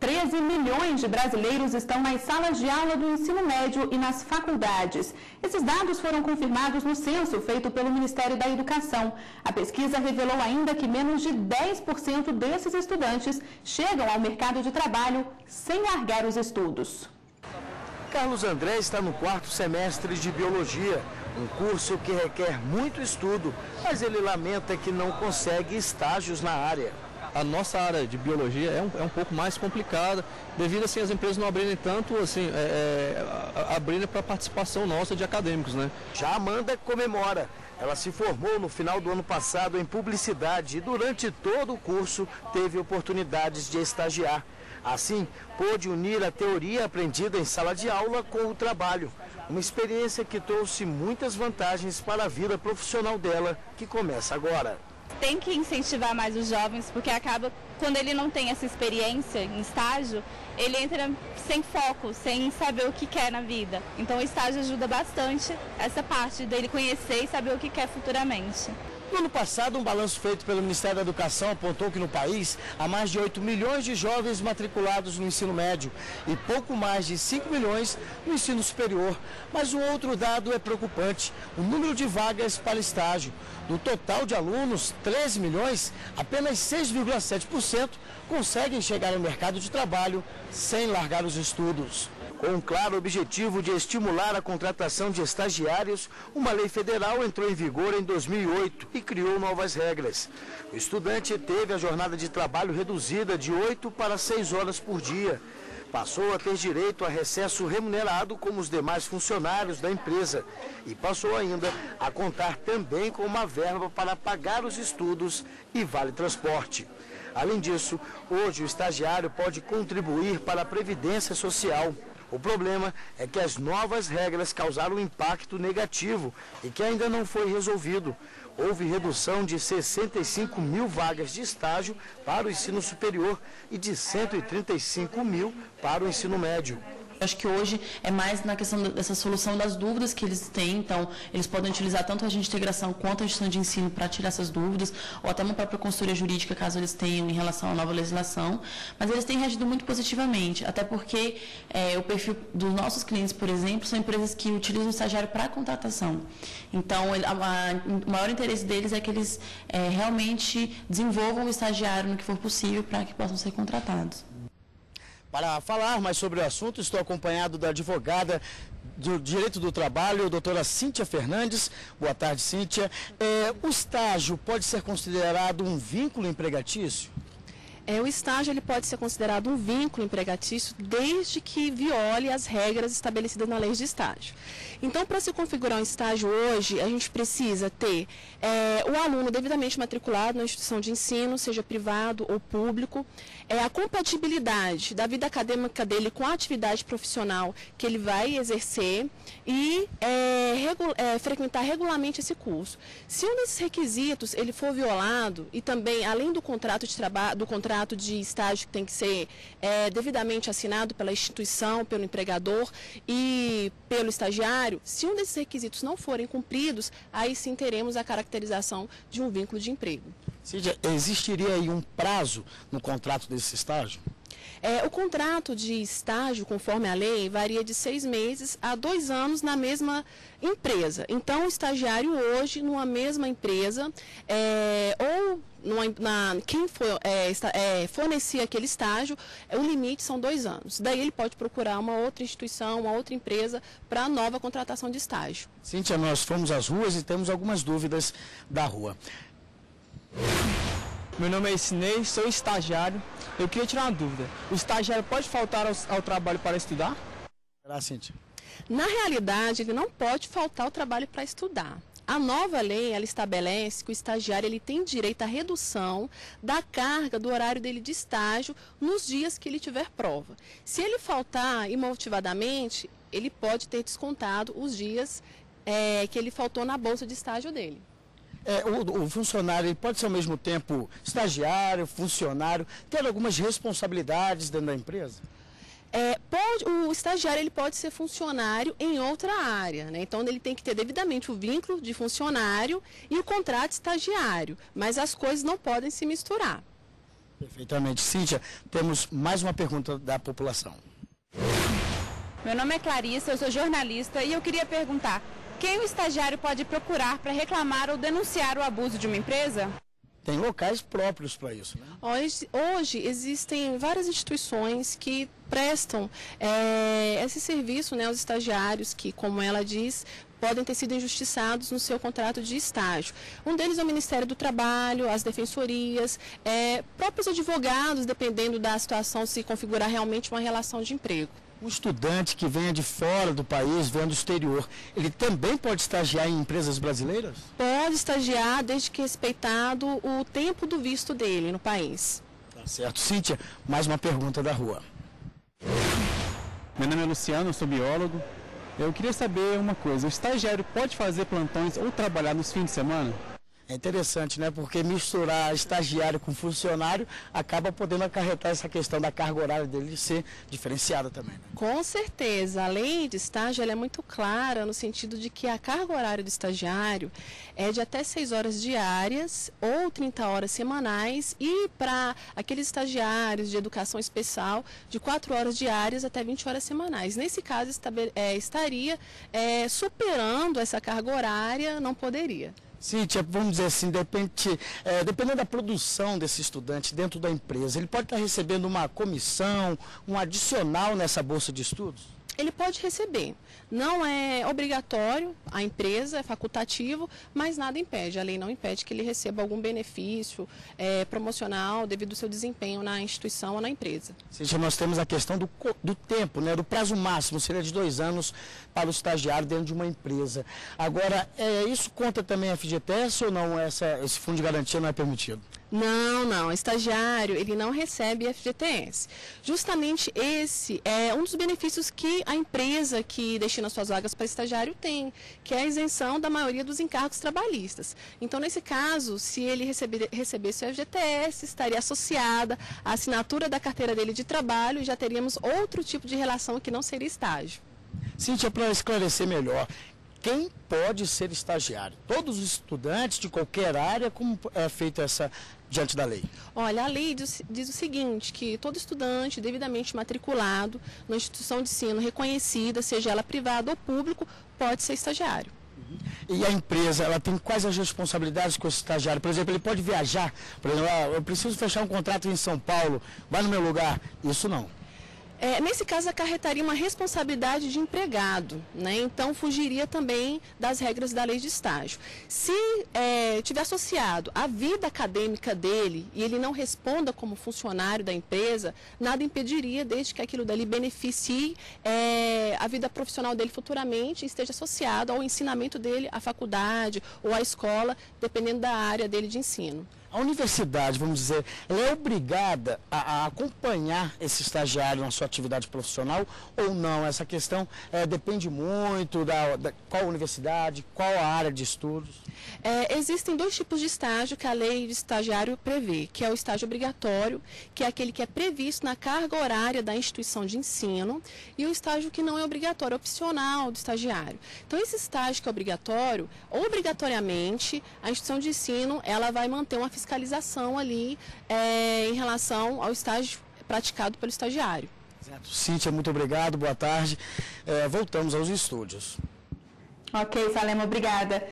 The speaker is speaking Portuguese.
13 milhões de brasileiros estão nas salas de aula do ensino médio e nas faculdades. Esses dados foram confirmados no censo feito pelo Ministério da Educação. A pesquisa revelou ainda que menos de 10% desses estudantes chegam ao mercado de trabalho sem largar os estudos. Carlos André está no 4º semestre de Biologia, um curso que requer muito estudo, mas ele lamenta que não consegue estágios na área. A nossa área de biologia é um pouco mais complicada, devido assim as empresas não abrirem tanto, assim, abrirem para participação nossa de acadêmicos, né? Já a Amanda comemora. Ela se formou no final do ano passado em publicidade e durante todo o curso teve oportunidades de estagiar. Assim, pôde unir a teoria aprendida em sala de aula com o trabalho. Uma experiência que trouxe muitas vantagens para a vida profissional dela, que começa agora. Tem que incentivar mais os jovens, porque acaba, quando ele não tem essa experiência em estágio, ele entra sem foco, sem saber o que quer na vida. Então o estágio ajuda bastante essa parte dele conhecer e saber o que quer futuramente. No ano passado, um balanço feito pelo Ministério da Educação apontou que no país há mais de 8 milhões de jovens matriculados no ensino médio e pouco mais de 5 milhões no ensino superior. Mas um outro dado é preocupante, o número de vagas para estágio. Do total de alunos, 13 milhões, apenas 6,7% conseguem chegar ao mercado de trabalho sem largar os estudos. Com um claro objetivo de estimular a contratação de estagiários, uma lei federal entrou em vigor em 2008 e criou novas regras. O estudante teve a jornada de trabalho reduzida de 8 para 6 horas por dia. Passou a ter direito a recesso remunerado como os demais funcionários da empresa e passou ainda a contar também com uma verba para pagar os estudos e vale transporte. Além disso, hoje o estagiário pode contribuir para a Previdência Social. O problema é que as novas regras causaram um impacto negativo e que ainda não foi resolvido. Houve redução de 65 mil vagas de estágio para o ensino superior e de 135 mil para o ensino médio. Acho que hoje é mais na questão dessa solução das dúvidas que eles têm, então eles podem utilizar tanto a agente de integração quanto a gestão de ensino para tirar essas dúvidas, ou até uma própria consultoria jurídica, caso eles tenham em relação à nova legislação, mas eles têm reagido muito positivamente, até porque o perfil dos nossos clientes, por exemplo, são empresas que utilizam o estagiário para contratação. Então, o maior interesse deles é que eles realmente desenvolvam o estagiário no que for possível para que possam ser contratados. Para falar mais sobre o assunto, estou acompanhado da advogada do Direito do Trabalho, doutora Cíntia Fernandes. Boa tarde, Cíntia. O estágio pode ser considerado um vínculo empregatício? O estágio ele pode ser considerado um vínculo empregatício desde que viole as regras estabelecidas na lei de estágio. Então, para se configurar um estágio hoje, a gente precisa ter o aluno devidamente matriculado na instituição de ensino, seja privado ou público, a compatibilidade da vida acadêmica dele com a atividade profissional que ele vai exercer e frequentar regularmente esse curso. Se um desses requisitos ele for violado e também, além do contrato de trabalho, do contrato de estágio que tem que ser devidamente assinado pela instituição, pelo empregador e pelo estagiário, se um desses requisitos não forem cumpridos, aí sim teremos a caracterização de um vínculo de emprego. Cíntia, existiria aí um prazo no contrato desse estágio? O contrato de estágio, conforme a lei, varia de 6 meses a 2 anos na mesma empresa. Então, o estagiário hoje, numa mesma empresa, quem fornecia aquele estágio, o limite são 2 anos. Daí ele pode procurar uma outra instituição, uma outra empresa para nova contratação de estágio. Cíntia, nós fomos às ruas e temos algumas dúvidas da rua. Meu nome é Isnei, sou estagiário. Eu queria tirar uma dúvida. O estagiário pode faltar ao trabalho para estudar? Será, Cíntia? Na realidade, ele não pode faltar ao trabalho para estudar. A nova lei, ela estabelece que o estagiário ele tem direito à redução da carga do horário dele de estágio nos dias que ele tiver prova. Se ele faltar imotivadamente, ele pode ter descontado os dias que ele faltou na bolsa de estágio dele. O funcionário ele pode ser ao mesmo tempo estagiário, funcionário, ter algumas responsabilidades dentro da empresa? O estagiário ele pode ser funcionário em outra área, né? Então ele tem que ter devidamente o vínculo de funcionário e o contrato estagiário, mas as coisas não podem se misturar. Perfeitamente. Cíntia, temos mais uma pergunta da população. Meu nome é Clarissa, eu sou jornalista e eu queria perguntar, quem o estagiário pode procurar para reclamar ou denunciar o abuso de uma empresa? Tem locais próprios para isso, né? Hoje existem várias instituições que prestam esse serviço, né, aos estagiários que, como ela diz, podem ter sido injustiçados no seu contrato de estágio. Um deles é o Ministério do Trabalho, as defensorias, próprios advogados, dependendo da situação, se configurar realmente uma relação de emprego. Um estudante que venha de fora do país, venha do exterior, ele também pode estagiar em empresas brasileiras? Pode estagiar desde que respeitado o tempo do visto dele no país. Tá certo. Cíntia, mais uma pergunta da rua. Meu nome é Luciano, eu sou biólogo. Eu queria saber uma coisa, o estagiário pode fazer plantões ou trabalhar nos fins de semana? É interessante, né? Porque misturar estagiário com funcionário acaba podendo acarretar essa questão da carga horária dele ser diferenciada também, né? Com certeza. A lei de estágio ela é muito clara no sentido de que a carga horária do estagiário é de até 6 horas diárias ou 30 horas semanais e para aqueles estagiários de educação especial de 4 horas diárias até 20 horas semanais. Nesse caso, estaria superando essa carga horária, não poderia. Cíntia, vamos dizer assim, dependendo da produção desse estudante dentro da empresa, ele pode estar recebendo uma comissão, um adicional nessa bolsa de estudos? Ele pode receber. Não é obrigatório, a empresa é facultativo, mas nada impede. A lei não impede que ele receba algum benefício promocional devido ao seu desempenho na instituição ou na empresa. Cíntia, nós temos a questão do tempo, né? Do prazo máximo, seria de 2 anos para o estagiário dentro de uma empresa. Agora, isso conta também a FGTS ou não? Esse fundo de garantia não é permitido? Não. O estagiário, ele não recebe FGTS. Justamente esse é um dos benefícios que a empresa que destina suas vagas para estagiário tem, que é a isenção da maioria dos encargos trabalhistas. Então, nesse caso, se ele recebesse o FGTS, estaria associada à assinatura da carteira dele de trabalho e já teríamos outro tipo de relação que não seria estágio. Cíntia, para esclarecer melhor, quem pode ser estagiário? Todos os estudantes de qualquer área, como é feita diante da lei? Olha, a lei diz o seguinte, que todo estudante devidamente matriculado numa instituição de ensino reconhecida, seja ela privada ou público, pode ser estagiário. E a empresa, ela tem quais as responsabilidades com esse estagiário? Por exemplo, ele pode viajar, por exemplo, eu preciso fechar um contrato em São Paulo, vai no meu lugar, isso não. Nesse caso, acarretaria uma responsabilidade de empregado, né? Então fugiria também das regras da lei de estágio. Se tiver associado à vida acadêmica dele e ele não responda como funcionário da empresa, nada impediria, desde que aquilo dali beneficie a vida profissional dele futuramente e esteja associado ao ensinamento dele à faculdade ou à escola, dependendo da área dele de ensino. A universidade, vamos dizer, ela é obrigada a acompanhar esse estagiário na sua atividade profissional ou não? Essa questão depende muito da qual universidade, qual a área de estudos? Existem 2 tipos de estágio que a lei de estagiário prevê, que é o estágio obrigatório, que é aquele que é previsto na carga horária da instituição de ensino, e o estágio que não é obrigatório, opcional do estagiário. Então, esse estágio que é obrigatório, obrigatoriamente, a instituição de ensino ela vai manter uma fiscalização ali em relação ao estágio praticado pelo estagiário. Exato. Cíntia, muito obrigado, boa tarde. Voltamos aos estúdios. Ok, Salema, obrigada.